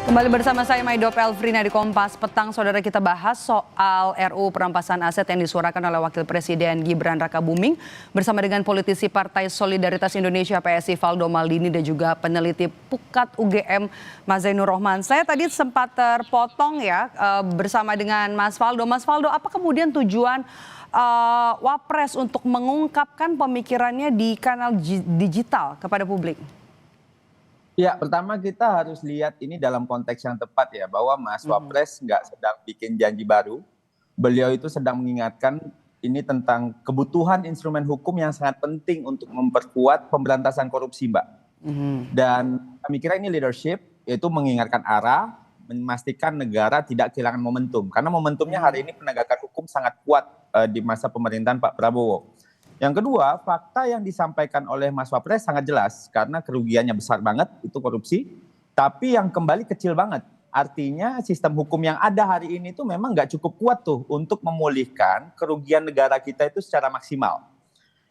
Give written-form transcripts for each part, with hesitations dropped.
Kembali bersama saya Maido Pelfrina di Kompas Petang. Saudara, kita bahas soal RUU perampasan aset yang disuarakan oleh Wakil Presiden Gibran Rakabuming bersama dengan politisi Partai Solidaritas Indonesia PSI Valdo Maldini dan juga peneliti Pukat UGM Mas Zainur Rohman. Saya tadi sempat terpotong ya bersama dengan Mas Valdo. Mas Valdo, apa kemudian tujuan Wapres untuk mengungkapkan pemikirannya di kanal digital kepada publik? Ya, pertama kita harus lihat ini dalam konteks yang tepat ya, bahwa Mas Wapres nggak sedang bikin janji baru. Beliau itu sedang mengingatkan ini tentang kebutuhan instrumen hukum yang sangat penting untuk memperkuat pemberantasan korupsi, Mbak. Dan kami kira ini leadership, yaitu mengingatkan arah, memastikan negara tidak kehilangan momentum. Karena momentumnya hari ini penegakan hukum sangat kuat di masa pemerintahan Pak Prabowo. Yang kedua, fakta yang disampaikan oleh Mas Wapres sangat jelas karena kerugiannya besar banget, itu korupsi, tapi yang kembali kecil banget. Artinya sistem hukum yang ada hari ini itu memang nggak cukup kuat tuh untuk memulihkan kerugian negara kita itu secara maksimal.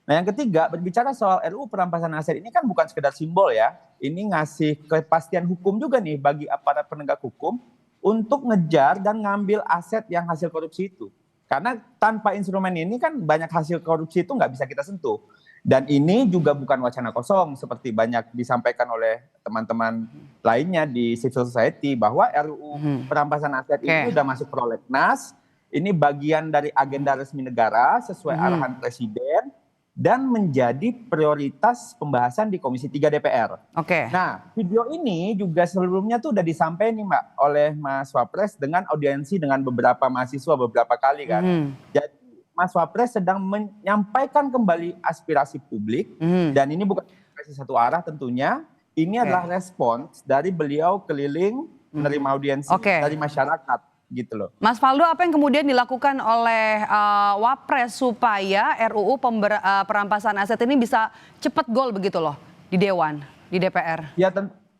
Nah, yang ketiga, berbicara soal RUU perampasan aset ini kan bukan sekedar simbol ya, ini ngasih kepastian hukum juga nih bagi aparat penegak hukum untuk ngejar dan ngambil aset yang hasil korupsi itu. Karena tanpa instrumen ini kan banyak hasil korupsi itu nggak bisa kita sentuh. Dan ini juga bukan wacana kosong seperti banyak disampaikan oleh teman-teman lainnya di civil society bahwa RUU perampasan aset ini udah masuk prolegnas, ini bagian dari agenda resmi negara sesuai arahan Presiden dan menjadi prioritas pembahasan di Komisi 3 DPR. Nah, video ini juga sebelumnya tuh udah disampaikan nih Mbak oleh Mas Wapres dengan audiensi dengan beberapa mahasiswa beberapa kali kan. Jadi Mas Wapres sedang menyampaikan kembali aspirasi publik dan ini bukan aspirasi satu arah tentunya. Ini adalah respons dari beliau keliling menerima audiensi dari masyarakat. Gitu loh. Mas Valdo, apa yang kemudian dilakukan oleh Wapres supaya RUU perampasan aset ini bisa cepat gol begitu loh di Dewan, di DPR?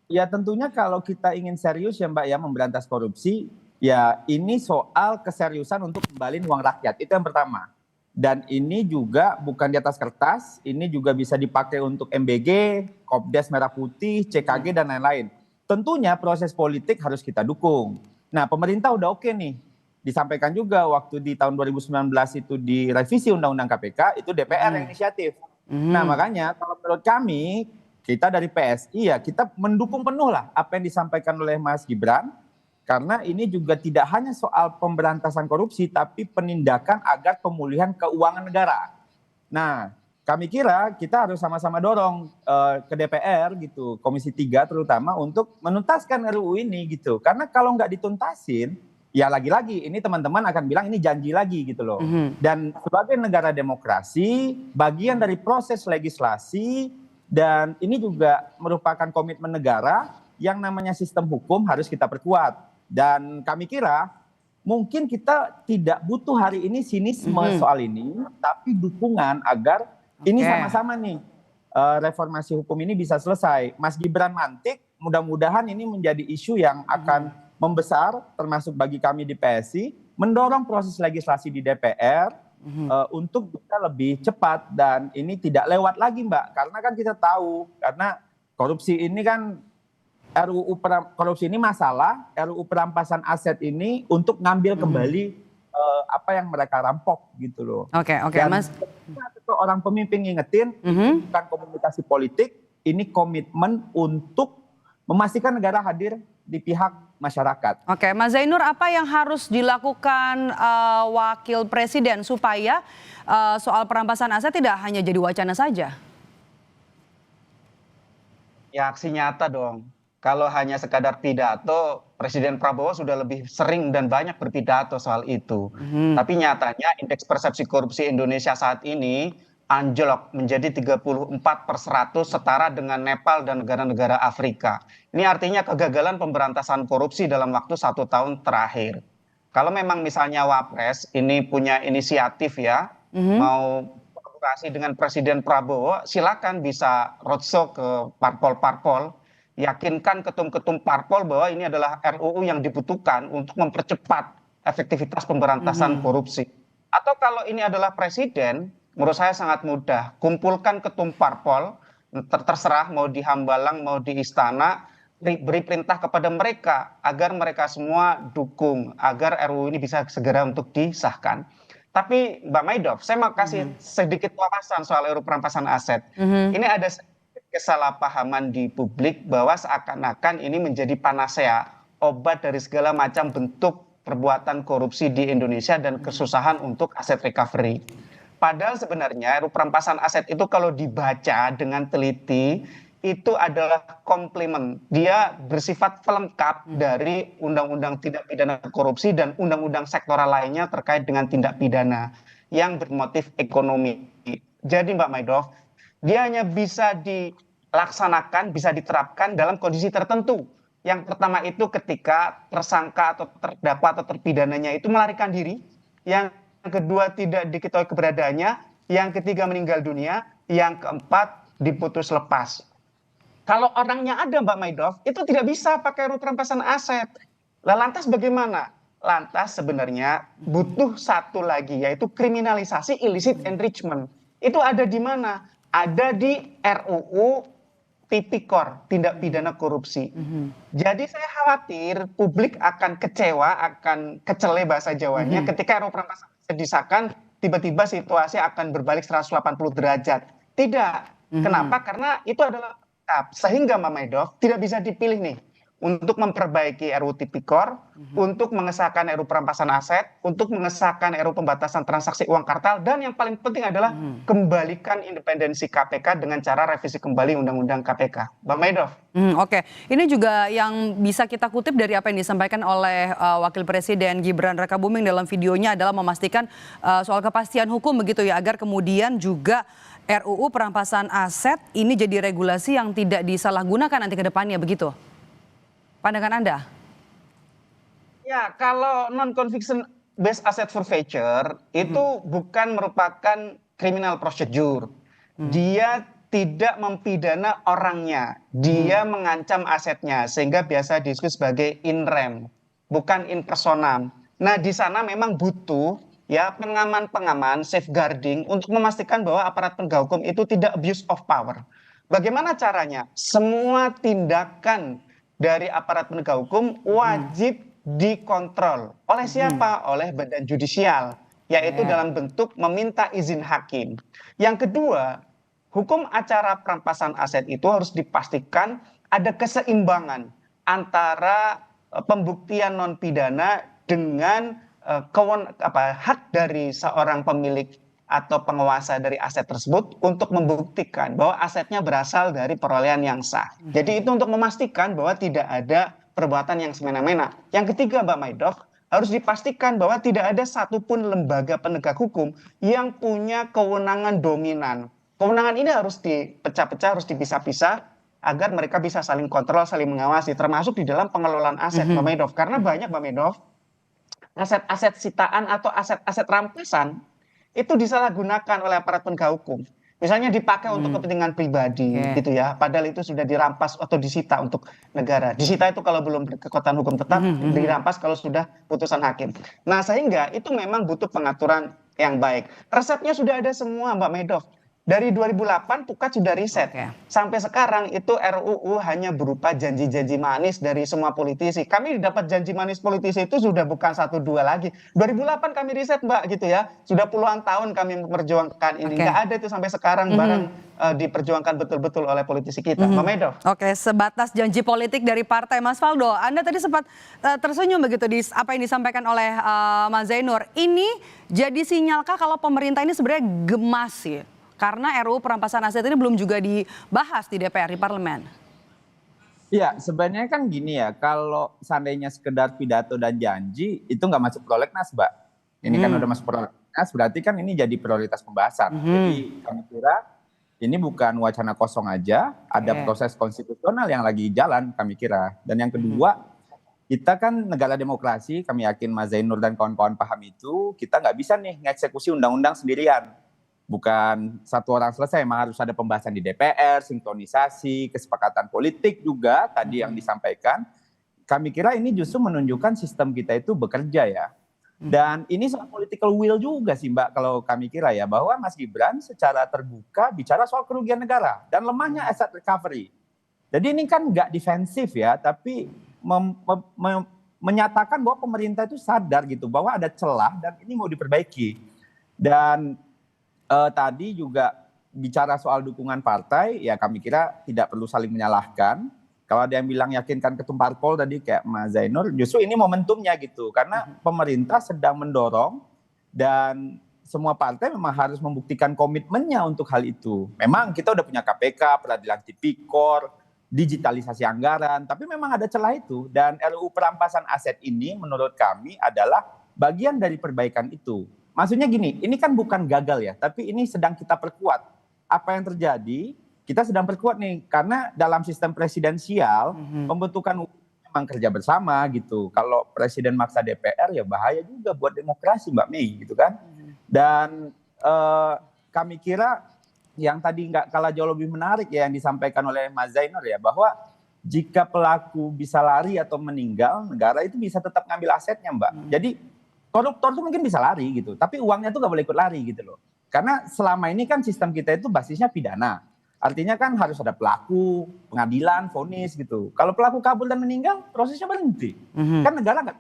Ya tentunya kalau kita ingin serius ya Mbak ya memberantas korupsi, ya ini soal keseriusan untuk kembaliin uang rakyat, itu yang pertama. Dan ini juga bukan di atas kertas, ini juga bisa dipakai untuk MBG, Kopdes Merah Putih, CKG dan lain-lain. Tentunya proses politik harus kita dukung. Nah, pemerintah udah oke nih. Disampaikan juga waktu di tahun 2019 itu direvisi Undang-Undang KPK, itu DPR yang inisiatif. Nah, makanya kalau menurut kami, kita dari PSI ya, kita mendukung penuh lah apa yang disampaikan oleh Mas Gibran. Karena ini juga tidak hanya soal pemberantasan korupsi, tapi penindakan agar pemulihan keuangan negara. Nah, kami kira kita harus sama-sama dorong ke DPR gitu, Komisi 3 terutama untuk menuntaskan RUU ini gitu. Karena kalau nggak dituntasin, ya lagi-lagi ini teman-teman akan bilang ini janji lagi gitu loh. Dan sebagai negara demokrasi, bagian dari proses legislasi dan ini juga merupakan komitmen negara yang namanya sistem hukum harus kita perkuat. Dan kami kira mungkin kita tidak butuh hari ini sinisme soal ini, tapi dukungan agar ini sama-sama nih reformasi hukum ini bisa selesai. Mas Gibran mantik, mudah-mudahan ini menjadi isu yang akan membesar termasuk bagi kami di PSI, mendorong proses legislasi di DPR untuk bisa lebih cepat dan ini tidak lewat lagi Mbak. Karena kan kita tahu, karena korupsi ini kan korupsi ini masalah, RUU perampasan aset ini untuk ngambil kembali apa yang mereka rampok gitu loh. Dan Mas. Orang pemimpin ngingetin, ini bukan komunikasi politik, ini komitmen untuk memastikan negara hadir di pihak masyarakat. Mas Zainur, apa yang harus dilakukan Wakil Presiden supaya soal perampasan aset tidak hanya jadi wacana saja? Ya aksi nyata dong. Kalau hanya sekadar pidato, Presiden Prabowo sudah lebih sering dan banyak berpidato soal itu. Tapi nyatanya indeks persepsi korupsi Indonesia saat ini anjlok menjadi 34/100 setara dengan Nepal dan negara-negara Afrika. Ini artinya kegagalan pemberantasan korupsi dalam waktu 1 tahun terakhir. Kalau memang misalnya Wapres ini punya inisiatif ya, mau kolaborasi dengan Presiden Prabowo, silakan bisa roadshow ke parpol-parpol, yakinkan ketum-ketum parpol bahwa ini adalah RUU yang dibutuhkan untuk mempercepat efektivitas pemberantasan korupsi. Atau kalau ini adalah presiden, menurut saya sangat mudah. Kumpulkan ketum parpol, terserah mau di Hambalang, mau di Istana, beri perintah kepada mereka agar mereka semua dukung agar RUU ini bisa segera untuk disahkan. Tapi Mbak Maidov, saya mau kasih sedikit wawasan soal RUU perampasan aset. Ini ada sedikit kesalahpahaman di publik bahwa seakan-akan ini menjadi panacea, obat dari segala macam bentuk perbuatan korupsi di Indonesia dan kesusahan untuk aset recovery. Padahal sebenarnya RUU perampasan aset itu kalau dibaca dengan teliti itu adalah komplement. Dia bersifat pelengkap dari undang-undang tindak pidana korupsi dan undang-undang sektoral lainnya terkait dengan tindak pidana yang bermotif ekonomi. Jadi Mbak Maidov, dia hanya bisa dilaksanakan, bisa diterapkan dalam kondisi tertentu. Yang pertama itu ketika tersangka atau terdakwa atau terpidananya itu melarikan diri. Yang kedua tidak diketahui keberadaannya. Yang ketiga meninggal dunia. Yang keempat diputus lepas. Kalau orangnya ada Mbak Maidov, itu tidak bisa pakai RUU perampasan aset. Lah lantas bagaimana? Lantas sebenarnya butuh satu lagi, yaitu kriminalisasi illicit enrichment. Itu ada di mana? Ada di RUU Tipikor, tindak pidana korupsi. Jadi saya khawatir publik akan kecewa, akan kecele bahasa Jawanya ketika RUU perampasan aset disahkan, tiba-tiba situasi akan berbalik 180 derajat. Tidak. Kenapa? Karena itu adalah sehingga Mbak Maidov tidak bisa dipilih nih untuk memperbaiki RUU Tipikor, untuk mengesahkan RUU perampasan aset, untuk mengesahkan RUU pembatasan transaksi uang kartal, dan yang paling penting adalah kembalikan independensi KPK dengan cara revisi kembali Undang-Undang KPK. Mbak Maidov. Oke, ini juga yang bisa kita kutip dari apa yang disampaikan oleh Wakil Presiden Gibran Rakabuming dalam videonya adalah memastikan soal kepastian hukum begitu ya, agar kemudian juga RUU perampasan aset ini jadi regulasi yang tidak disalahgunakan nanti ke depannya begitu. Pandangan Anda? Ya, kalau non-conviction based asset forfeiture itu bukan merupakan criminal procedure. Dia tidak mempidana orangnya, dia mengancam asetnya, sehingga biasa disebut sebagai in rem, bukan in personam. Nah, di sana memang butuh ya pengaman-pengaman, safeguarding untuk memastikan bahwa aparat penegak hukum itu tidak abuse of power. Bagaimana caranya? Semua tindakan dari aparat penegak hukum wajib dikontrol. Oleh siapa? Oleh badan judisial, yaitu dalam bentuk meminta izin hakim. Yang kedua, hukum acara perampasan aset itu harus dipastikan ada keseimbangan antara pembuktian non pidana dengan hak dari seorang pemilik atau penguasa dari aset tersebut untuk membuktikan bahwa asetnya berasal dari perolehan yang sah. Jadi itu untuk memastikan bahwa tidak ada perbuatan yang semena-mena. Yang ketiga Mbak Maidov, harus dipastikan bahwa tidak ada satupun lembaga penegak hukum yang punya kewenangan dominan. Kewenangan ini harus dipecah-pecah, harus dipisah-pisah agar mereka bisa saling kontrol, saling mengawasi, termasuk di dalam pengelolaan aset Mbak Maidov. Karena banyak Mbak Maidov, aset-aset sitaan atau aset-aset rampasan itu disalahgunakan oleh aparat penegak hukum. Misalnya dipakai untuk kepentingan pribadi gitu ya, padahal itu sudah dirampas atau disita untuk negara. Disita itu kalau belum berkekuatan hukum tetap, dirampas kalau sudah putusan hakim. Nah, sehingga itu memang butuh pengaturan yang baik. Resepnya sudah ada semua Mbak Maidov. Dari 2008 Pukat sudah riset. Sampai sekarang itu RUU hanya berupa janji-janji manis dari semua politisi. Kami dapat janji manis politisi itu sudah bukan 1-2 lagi. 2008 kami riset Mbak gitu ya. Sudah puluhan tahun kami memperjuangkan ini. Nggak ada itu sampai sekarang barang diperjuangkan betul-betul oleh politisi kita. Mbak Maidov. Oke, sebatas janji politik dari partai. Mas Faldo, Anda tadi sempat tersenyum begitu di apa yang disampaikan oleh Mas Zainur. Ini jadi sinyalkah kalau pemerintah ini sebenarnya gemas ya? Karena RUU perampasan aset ini belum juga dibahas di DPR, di parlemen. Iya, sebenarnya kan gini ya, kalau seandainya sekedar pidato dan janji, itu nggak masuk prolegnas, Mbak. Ini kan udah masuk prolegnas, berarti kan ini jadi prioritas pembahasan. Jadi kami kira ini bukan wacana kosong aja, ada proses konstitusional yang lagi jalan, kami kira. Dan yang kedua, kita kan negara demokrasi, kami yakin Mas Zainur dan kawan-kawan paham itu, kita nggak bisa nih ngeksekusi undang-undang sendirian. Bukan satu orang selesai, memang harus ada pembahasan di DPR, sinkronisasi, kesepakatan politik juga tadi yang disampaikan. Kami kira ini justru menunjukkan sistem kita itu bekerja ya. Dan ini soal political will juga sih Mbak, kalau kami kira ya, bahwa Mas Gibran secara terbuka bicara soal kerugian negara dan lemahnya asset recovery. Jadi ini kan nggak defensif ya, tapi menyatakan bahwa pemerintah itu sadar gitu bahwa ada celah dan ini mau diperbaiki. Dan tadi juga bicara soal dukungan partai, ya kami kira tidak perlu saling menyalahkan. Kalau ada yang bilang yakinkan ketum parpol tadi kayak Mas Zainur, justru ini momentumnya gitu. Karena pemerintah sedang mendorong dan semua partai memang harus membuktikan komitmennya untuk hal itu. Memang kita udah punya KPK, peradilan tipikor, digitalisasi anggaran, tapi memang ada celah itu. Dan RUU perampasan aset ini menurut kami adalah bagian dari perbaikan itu. Maksudnya gini, ini kan bukan gagal ya, tapi ini sedang kita perkuat. Apa yang terjadi? Kita sedang perkuat nih, karena dalam sistem presidensial, pembentukan memang kerja bersama gitu. Kalau presiden maksa DPR ya bahaya juga buat demokrasi Mbak Mei gitu kan. Dan kami kira yang tadi nggak kalah jauh lebih menarik ya yang disampaikan oleh Mas Zainur ya, bahwa jika pelaku bisa lari atau meninggal, negara itu bisa tetap ngambil asetnya Mbak. Jadi koruptor itu mungkin bisa lari gitu, tapi uangnya tuh nggak boleh ikut lari gitu loh. Karena selama ini kan sistem kita itu basisnya pidana. Artinya kan harus ada pelaku, pengadilan, vonis gitu. Kalau pelaku kabur dan meninggal, prosesnya berhenti. Kan negara nggak.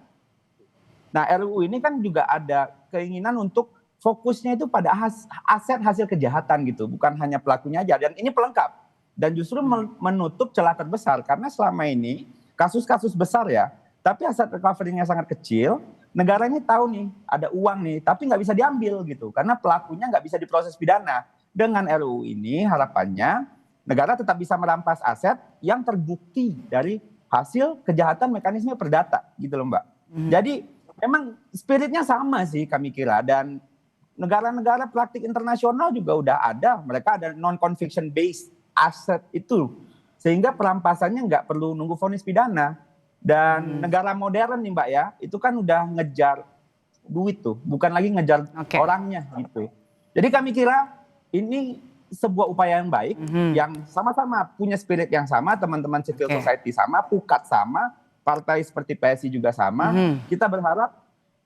Nah RUU ini kan juga ada keinginan untuk fokusnya itu pada aset hasil kejahatan gitu. Bukan hanya pelakunya aja. Dan ini pelengkap. Dan justru menutup celah terbesar. Karena selama ini kasus-kasus besar ya, tapi aset recovery-nya sangat kecil. Negara ini tahu nih, ada uang nih, tapi nggak bisa diambil gitu. Karena pelakunya nggak bisa diproses pidana. Dengan RUU ini harapannya negara tetap bisa merampas aset yang terbukti dari hasil kejahatan mekanisme perdata gitu loh Mbak. Jadi memang spiritnya sama sih kami kira, dan negara-negara praktik internasional juga udah ada, mereka ada non-conviction based aset itu. Sehingga perampasannya nggak perlu nunggu vonis pidana. Dan negara modern nih Mbak ya, itu kan udah ngejar duit tuh, bukan lagi ngejar orangnya gitu. Jadi kami kira ini sebuah upaya yang baik, yang sama-sama punya spirit yang sama, teman-teman civil society sama, pukat sama, partai seperti PSI juga sama. Kita berharap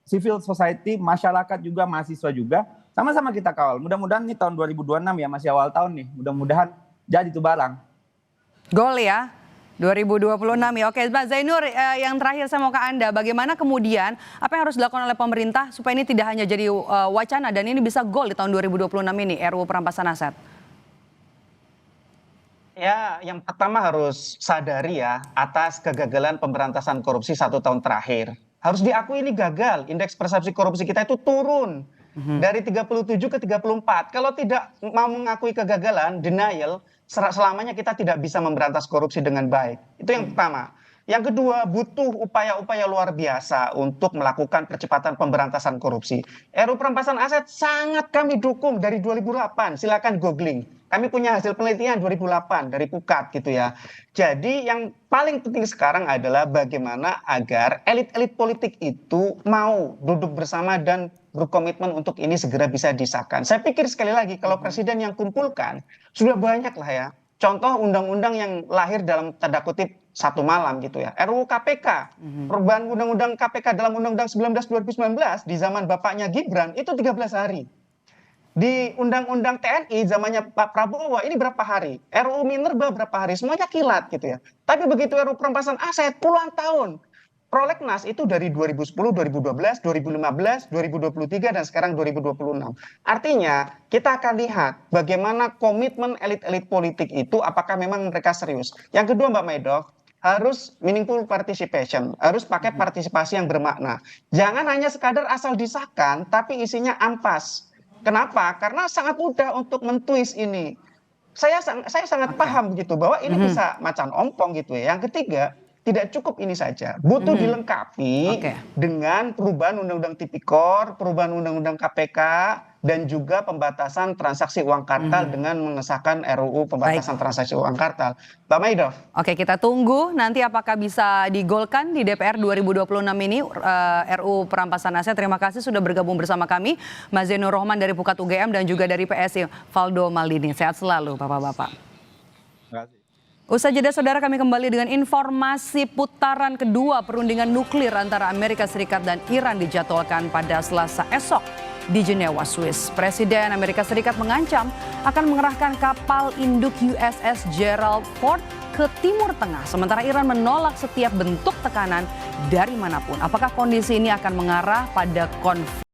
civil society, masyarakat juga, mahasiswa juga, sama-sama kita kawal. Mudah-mudahan nih tahun 2026 ya, masih awal tahun nih, mudah-mudahan jadi tuh barang. Gol ya, 2026 ya. Oke Mbak Zainur, yang terakhir saya mau ke Anda, bagaimana kemudian apa yang harus dilakukan oleh pemerintah supaya ini tidak hanya jadi wacana dan ini bisa gol di tahun 2026 ini, RUU perampasan aset? Ya, yang pertama harus sadari ya, atas kegagalan pemberantasan korupsi 1 tahun terakhir. Harus diakui ini gagal, indeks persepsi korupsi kita itu turun dari 37 ke 34. Kalau tidak mau mengakui kegagalan, denial, selamanya kita tidak bisa memberantas korupsi dengan baik. Itu yang pertama. Yang kedua, butuh upaya-upaya luar biasa untuk melakukan percepatan pemberantasan korupsi. RUU perampasan aset sangat kami dukung dari 2008. Silakan googling. Kami punya hasil penelitian 2008 dari Pukat gitu ya. Jadi yang paling penting sekarang adalah bagaimana agar elit-elit politik itu mau duduk bersama dan berkomitmen untuk ini segera bisa disahkan. Saya pikir sekali lagi kalau presiden yang kumpulkan sudah banyak lah ya. Contoh undang-undang yang lahir dalam tanda kutip 1 malam gitu ya. RUU KPK, perubahan undang-undang KPK dalam undang-undang 19 2019 di zaman bapaknya Gibran itu 13 hari. Di undang-undang TNI zamannya Pak Prabowo ini berapa hari? RUU Minerba berapa hari? Semuanya kilat gitu ya. Tapi begitu RUU perampasan aset puluhan tahun. Prolegnas itu dari 2010, 2012, 2015, 2023 dan sekarang 2026. Artinya kita akan lihat bagaimana komitmen elit-elit politik itu apakah memang mereka serius. Yang kedua Mbak Maidoff, harus meaningful participation, harus pakai partisipasi yang bermakna. Jangan hanya sekadar asal disahkan tapi isinya ampas. Kenapa? Karena sangat mudah untuk mentwist ini. Saya sangat paham gitu bahwa ini bisa macan ompong gitu ya. Yang ketiga, tidak cukup ini saja, butuh dilengkapi dengan perubahan undang-undang tipikor, perubahan undang-undang KPK, dan juga pembatasan transaksi uang kartal dengan mengesahkan RUU pembatasan transaksi uang kartal. Mbak Maidoff. Oke, kita tunggu nanti apakah bisa digolkan di DPR 2026 ini RUU perampasan aset. Terima kasih sudah bergabung bersama kami, Mas Zainur Rohman dari Pukat UGM dan juga dari PSI Valdo Maldini. Sehat selalu Bapak-bapak. Terima kasih. Usai jeda saudara, kami kembali dengan informasi putaran kedua perundingan nuklir antara Amerika Serikat dan Iran dijadwalkan pada Selasa esok di Jenewa, Swiss. Presiden Amerika Serikat mengancam akan mengerahkan kapal induk USS Gerald Ford ke ke Timur Tengah, sementara Iran menolak setiap bentuk tekanan dari manapun. Apakah kondisi ini akan mengarah pada konflik